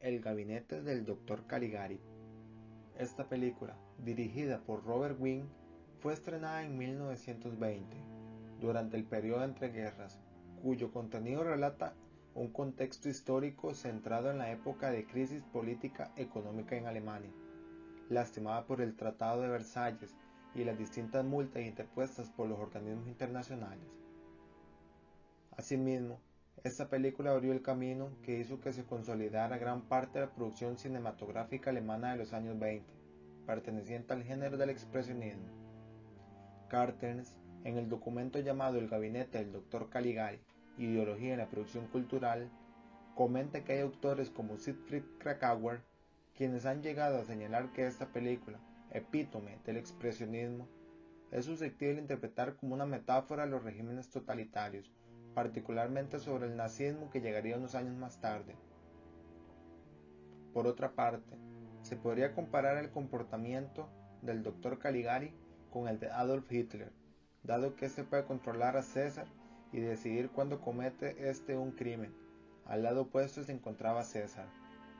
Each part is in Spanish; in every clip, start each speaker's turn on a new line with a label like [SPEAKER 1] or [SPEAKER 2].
[SPEAKER 1] El gabinete del Dr. Caligari. Esta película, dirigida por Robert Wiene, fue estrenada en 1920, durante el periodo entre guerras, cuyo contenido relata un contexto histórico centrado en la época de crisis política económica en Alemania, lastimada por el Tratado de Versalles y las distintas multas interpuestas por los organismos internacionales. Asimismo, esta película abrió el camino que hizo que se consolidara gran parte de la producción cinematográfica alemana de los años 20, perteneciente al género del expresionismo. Cartens, en el documento llamado El gabinete del Dr. Caligari, ideología en la producción cultural, comenta que hay autores como Siegfried Kracauer, quienes han llegado a señalar que esta película, epítome del expresionismo, es susceptible de interpretar como una metáfora a los regímenes totalitarios, particularmente sobre el nazismo que llegaría unos años más tarde. Por otra parte, se podría comparar el comportamiento del Dr. Caligari con el de Adolf Hitler, dado que éste puede controlar a César y decidir cuándo comete un crimen. Al lado opuesto se encontraba César,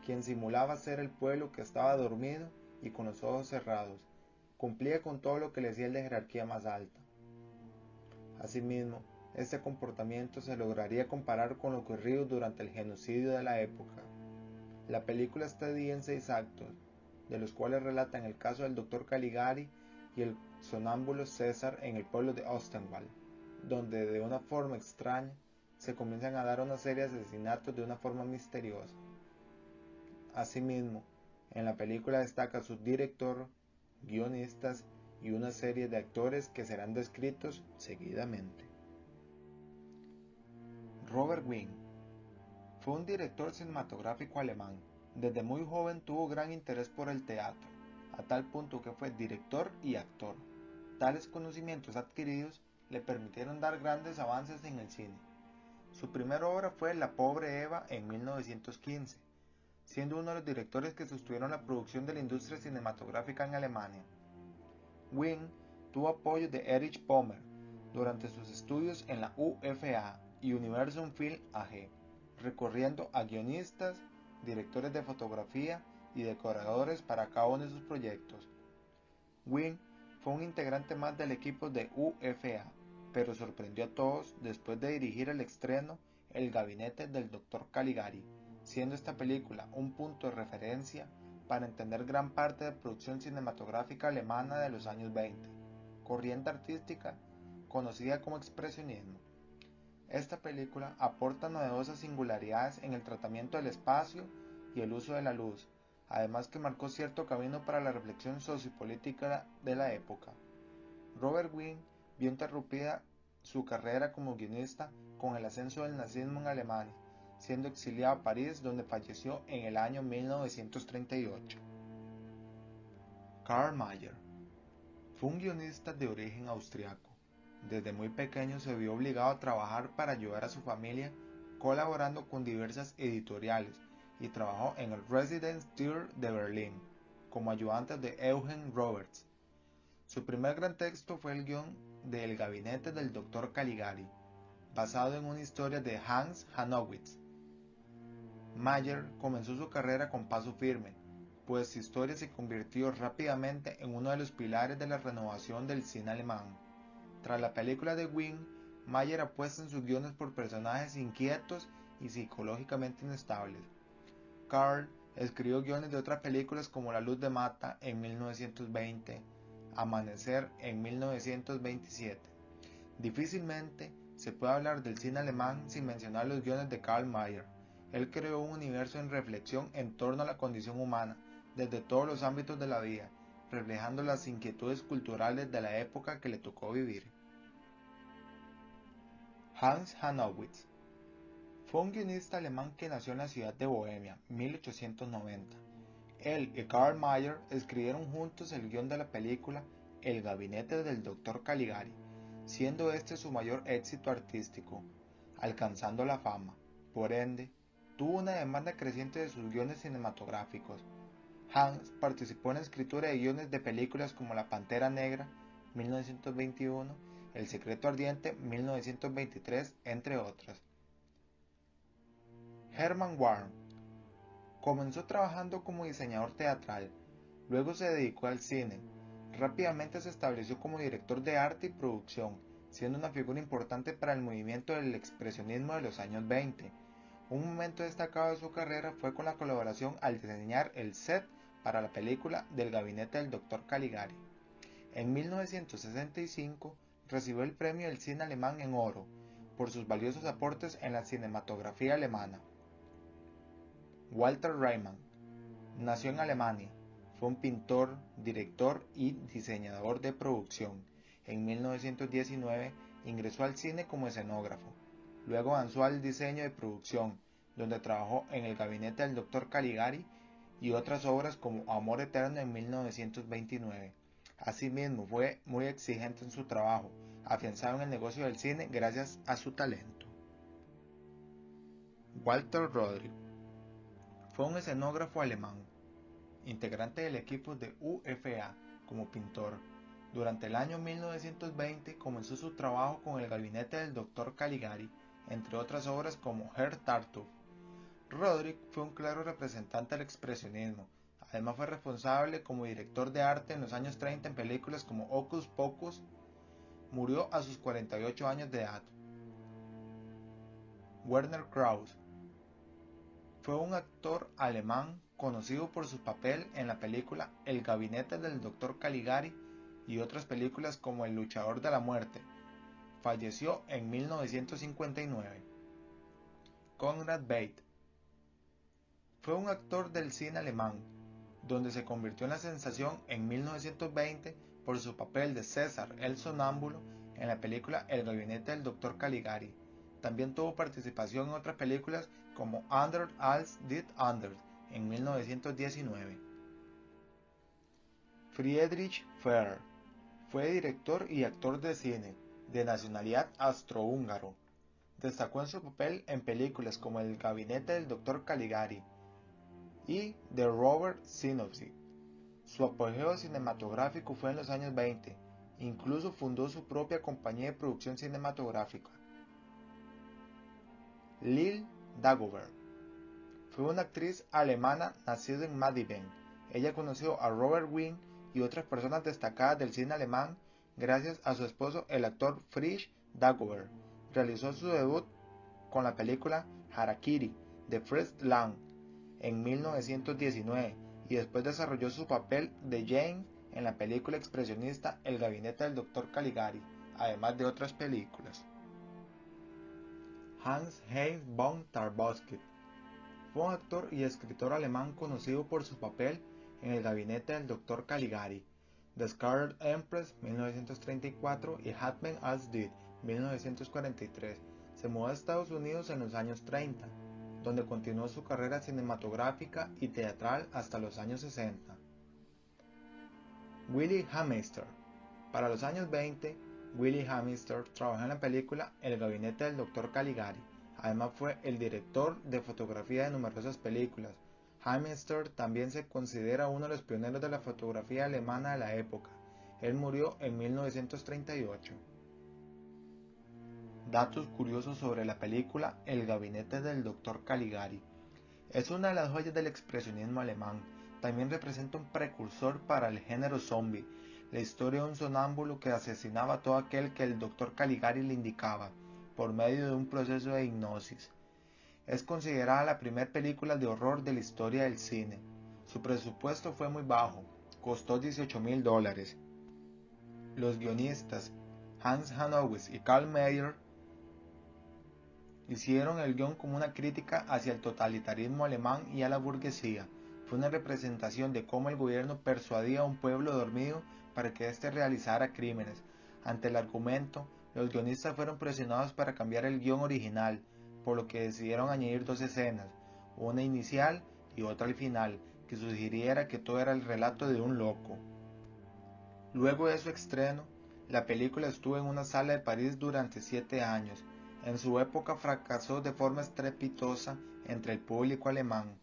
[SPEAKER 1] quien simulaba ser el pueblo que estaba dormido y con los ojos cerrados, cumplía con todo lo que le decía el de jerarquía más alta. Asimismo, este comportamiento se lograría comparar con lo ocurrido durante el genocidio de la época. La película está dividida en 6 actos, de los cuales relatan el caso del Dr. Caligari y el sonámbulo César en el pueblo de Ostenwald, donde de una forma extraña se comienzan a dar una serie de asesinatos de una forma misteriosa. Asimismo, en la película destaca su director, guionistas y una serie de actores que serán descritos seguidamente. Robert Wiene fue un director cinematográfico alemán. Desde muy joven tuvo gran interés por el teatro, a tal punto que fue director y actor. Tales conocimientos adquiridos le permitieron dar grandes avances en el cine. Su primera obra fue La pobre Eva en 1915, siendo uno de los directores que sostuvieron la producción de la industria cinematográfica en Alemania. Wiene tuvo apoyo de Erich Pommer durante sus estudios en la UFA y Universum Film AG, recurriendo a guionistas, directores de fotografía y decoradores para cada uno de sus proyectos. Wiene fue un integrante más del equipo de UFA, pero sorprendió a todos después de dirigir el estreno El gabinete del Dr. Caligari, siendo esta película un punto de referencia para entender gran parte de la producción cinematográfica alemana de los años 20, corriente artística conocida como expresionismo. Esta película aporta novedosas singularidades en el tratamiento del espacio y el uso de la luz, además que marcó cierto camino para la reflexión sociopolítica de la época. Robert Wiene vio interrumpida su carrera como guionista con el ascenso del nazismo en Alemania, siendo exiliado a París, donde falleció en el año 1938. Karl Mayer fue un guionista de origen austriaco. Desde muy pequeño se vio obligado a trabajar para ayudar a su familia, colaborando con diversas editoriales, y trabajó en el Residence Theater de Berlín, como ayudante de Eugen Roberts. Su primer gran texto fue el guion de El gabinete del Dr. Caligari, basado en una historia de Hans Janowitz. Mayer comenzó su carrera con paso firme, pues su historia se convirtió rápidamente en uno de los pilares de la renovación del cine alemán. Tras la película de Wiene, Mayer apuesta en sus guiones por personajes inquietos y psicológicamente inestables. Karl escribió guiones de otras películas como La luz de Mata en 1920, Amanecer en 1927. Difícilmente se puede hablar del cine alemán sin mencionar los guiones de Karl Mayer. Él creó un universo en reflexión en torno a la condición humana, desde todos los ámbitos de la vida, reflejando las inquietudes culturales de la época que le tocó vivir. Hans Janowitz fue un guionista alemán que nació en la ciudad de Bohemia, 1890. Él y Karl Mayer escribieron juntos el guion de la película El gabinete del Dr. Caligari, siendo este su mayor éxito artístico, alcanzando la fama. Por ende, tuvo una demanda creciente de sus guiones cinematográficos. Hans participó en la escritura de guiones de películas como La Pantera Negra, 1921, El secreto ardiente, 1923, entre otras. Hermann Warm Comenzó trabajando como diseñador teatral, luego se dedicó al cine. Rápidamente se estableció como director de arte y producción, siendo una figura importante para el movimiento del expresionismo de los años 20. Un momento destacado de su carrera fue con la colaboración al diseñar el set para la película del gabinete del Dr. Caligari. En 1965 recibió el premio del cine alemán en oro por sus valiosos aportes en la cinematografía alemana. Walter Reimann nació en Alemania. Fue un pintor, director y diseñador de producción. En 1919 ingresó al cine como escenógrafo. Luego avanzó al diseño de producción, donde trabajó en el gabinete del Dr. Caligari y otras obras como Amor Eterno en 1929. Asimismo, fue muy exigente en su trabajo, afianzado en el negocio del cine gracias a su talento. Walter Rodriguez fue un escenógrafo alemán, integrante del equipo de UFA como pintor. Durante el año 1920 comenzó su trabajo con el gabinete del Dr. Caligari, entre otras obras como Herr Tartuffe. Roderick fue un claro representante del expresionismo. Además fue responsable como director de arte en los años 30 en películas como Hocus Pocus. Murió a sus 48 años de edad. Werner Krauss fue un actor alemán conocido por su papel en la película El gabinete del Dr. Caligari y otras películas como El luchador de la muerte. Falleció en 1959. Conrad Veidt fue un actor del cine alemán, donde se convirtió en la sensación en 1920 por su papel de César el Sonámbulo en la película El gabinete del Dr. Caligari. También tuvo participación en otras películas como Under als dit Anders en 1919. Friedrich Fehr fue director y actor de cine, de nacionalidad austrohúngaro. Destacó en su papel en películas como El gabinete del Dr. Caligari y The Robert Synopsis. Su apogeo cinematográfico fue en los años 20, incluso fundó su propia compañía de producción cinematográfica. Lil Dagobert fue una actriz alemana nacida en Madiben. Ella conoció a Robert Wiene y otras personas destacadas del cine alemán gracias a su esposo, el actor Fritz Dagobert. Realizó su debut con la película Harakiri de Fritz Lang en 1919 y después desarrolló su papel de Jane en la película expresionista El gabinete del Dr. Caligari, además de otras películas. Hans-Heinz von Tarbowski fue un actor y escritor alemán conocido por su papel en El gabinete del Dr. Caligari, The Scarlet Empress 1934 y Hatman als Dead 1943. Se mudó a Estados Unidos en los años 30, donde continuó su carrera cinematográfica y teatral hasta los años 60. Willy Hameister. Para los años 20, Willy Hameister trabajó en la película El gabinete del Dr. Caligari. Además fue el director de fotografía de numerosas películas. Hameister también se considera uno de los pioneros de la fotografía alemana de la época. Él murió en 1938. Datos curiosos sobre la película El gabinete del Dr. Caligari. Es una de las joyas del expresionismo alemán. También representa un precursor para el género zombie, la historia de un sonámbulo que asesinaba a todo aquel que el Dr. Caligari le indicaba, por medio de un proceso de hipnosis. Es considerada la primera película de horror de la historia del cine. Su presupuesto fue muy bajo, costó $18,000. Los guionistas Hans Hanowitz y Karl Mayer hicieron el guión como una crítica hacia el totalitarismo alemán y a la burguesía. Fue una representación de cómo el gobierno persuadía a un pueblo dormido para que éste realizara crímenes. Ante el argumento, los guionistas fueron presionados para cambiar el guión original, por lo que decidieron añadir dos escenas, una inicial y otra al final, que sugiriera que todo era el relato de un loco. Luego de su estreno, la película estuvo en una sala de París durante 7 años. En su época fracasó de forma estrepitosa entre el público alemán.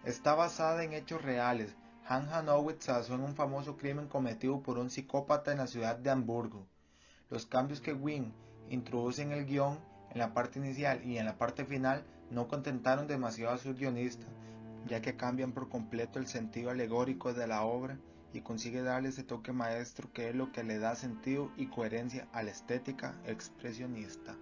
[SPEAKER 1] Está basada en hechos reales. Hans Hanowitz se basó en un famoso crimen cometido por un psicópata en la ciudad de Hamburgo. Los cambios que Wiene introduce en el guión, en la parte inicial y en la parte final, no contentaron demasiado a sus guionistas, ya que cambian por completo el sentido alegórico de la obra y consigue darle ese toque maestro que es lo que le da sentido y coherencia a la estética expresionista.